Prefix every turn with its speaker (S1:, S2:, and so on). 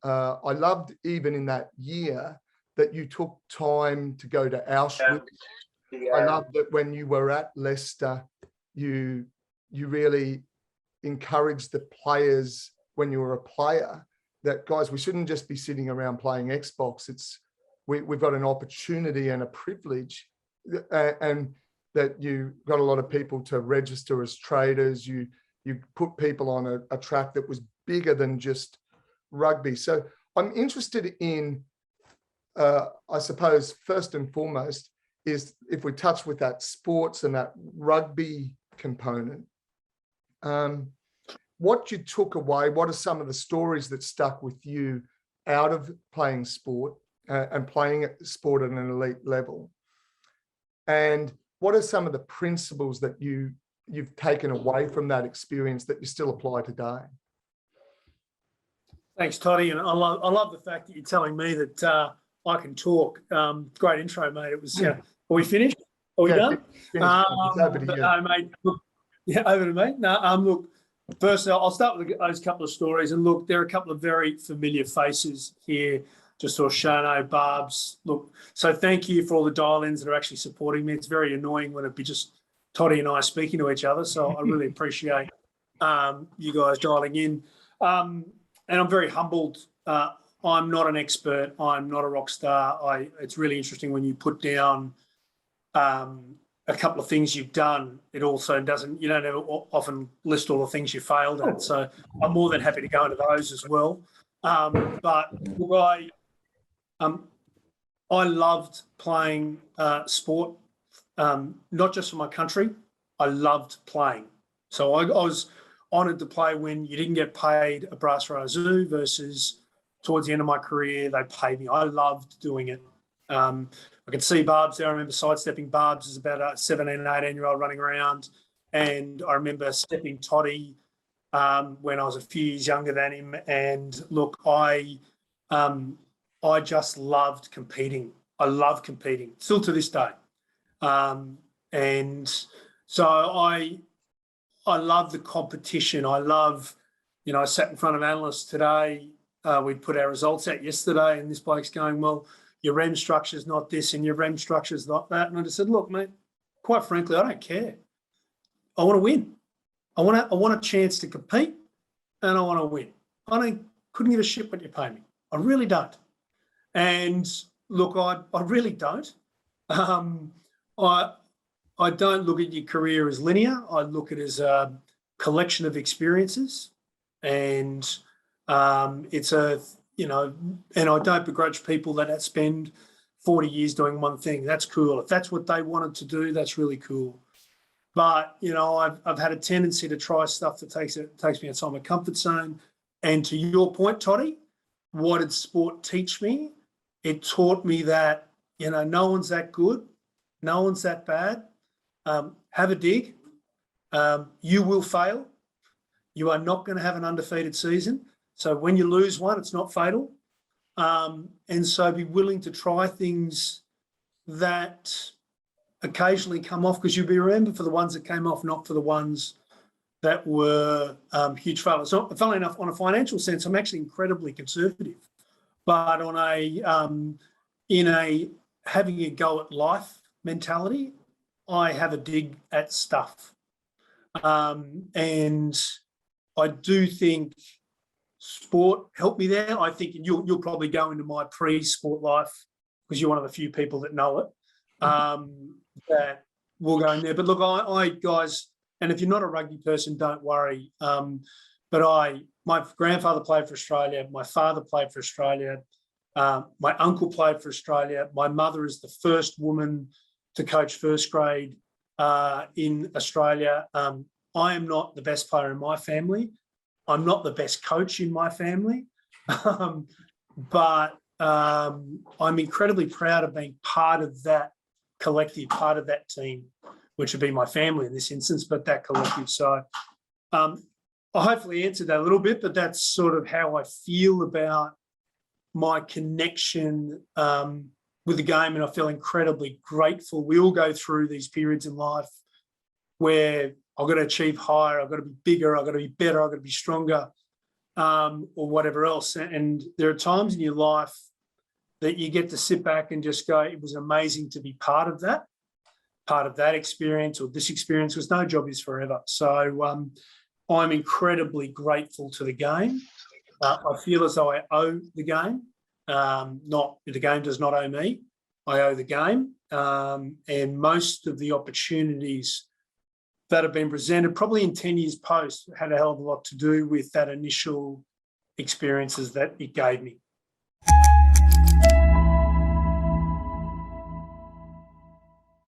S1: I loved even in that year that you took time to go to Auschwitz. I love that when you were at Leicester, you really encouraged the players when you were a player that, guys, we shouldn't just be sitting around playing Xbox. We've got an opportunity and a privilege, and that you got a lot of people to register as traders. You put people on a track that was bigger than just rugby. So I'm interested in, I suppose, first and foremost, is if we touch with that sports and that rugby component, what you took away, what are some of the stories that stuck with you out of playing sport and playing sport at an elite level? And what are some of the principles that you've taken away from that experience that you still apply today?
S2: Thanks, Toddy. And I love the fact that you're telling me that I can talk. Great intro, mate. It was, are we finished? Are we done?
S1: Over to you.
S2: No, mate. Look, over to me. No, look, first I'll start with those couple of stories. And look, there are a couple of very familiar faces here. Just saw Shano, Barbs. Look, so thank you for all the dial-ins that are actually supporting me. It's very annoying when it'd be just Toddy and I speaking to each other. So I really appreciate you guys dialing in. And I'm very humbled. I'm not an expert. I'm not a rock star. It's really interesting when you put down a couple of things you've done. It also doesn't, you don't ever often list all the things you failed at. So I'm more than happy to go into those as well. But look, I loved playing sport, not just for my country. I loved playing. So I was honoured to play when you didn't get paid a brass razoo versus towards the end of my career, they paid me. I loved doing it. I could see Barbs there. I remember sidestepping Barbs as about a 17 and 18-year-old running around. And I remember stepping Toddy when I was a few years younger than him. And look, I just loved competing. I love competing, still to this day. And so I love the competition. I love, I sat in front of analysts today. We'd put our results out yesterday, and this bloke's going, well, your REM structure's not this and your REM structure's not that. And I just said, look, mate, quite frankly, I don't care. I want to win. I want a chance to compete, and I want to win. Couldn't give a shit what you pay me. I really don't. And look, I really don't. I don't look at your career as linear. I look at it as a collection of experiences, and it's and I don't begrudge people that spend 40 years doing one thing. That's cool. If that's what they wanted to do, that's really cool. But, I've had a tendency to try stuff that takes me outside my comfort zone. And to your point, Toddy, what did sport teach me? It taught me that, no one's that good. No one's that bad. Have a dig. You will fail. You are not going to have an undefeated season. So when you lose one, it's not fatal. And so be willing to try things that occasionally come off, because you'll be remembered for the ones that came off, not for the ones that were huge failures. So, funnily enough, on a financial sense, I'm actually incredibly conservative. But on a having a go at life mentality, I have a dig at stuff. And I do think sport helped me there. I think you'll probably go into my pre-sport life, because you're one of the few people that know it, that will go in there. But look, I guys, and if you're not a rugby person, don't worry. But my grandfather played for Australia. My father played for Australia. My uncle played for Australia. My mother is the first woman to coach first grade in Australia. I am not the best player in my family. I'm not the best coach in my family. But I'm incredibly proud of being part of that collective, part of that team, which would be my family in this instance, but that collective. So I hopefully answered that a little bit, but that's sort of how I feel about my connection with the game, and I feel incredibly grateful. We all go through these periods in life where I've got to achieve higher, I've got to be bigger, I've got to be better, I've got to be stronger. or whatever else. And there are times in your life that you get to sit back and just go, it was amazing to be part of that experience or this experience, because no job is forever. So I'm incredibly grateful to the game. I feel as though I owe the game. Not the game does not owe me. I owe the game. And most of the opportunities that have been presented, probably in 10 years post, had a hell of a lot to do with that initial experiences that it gave me.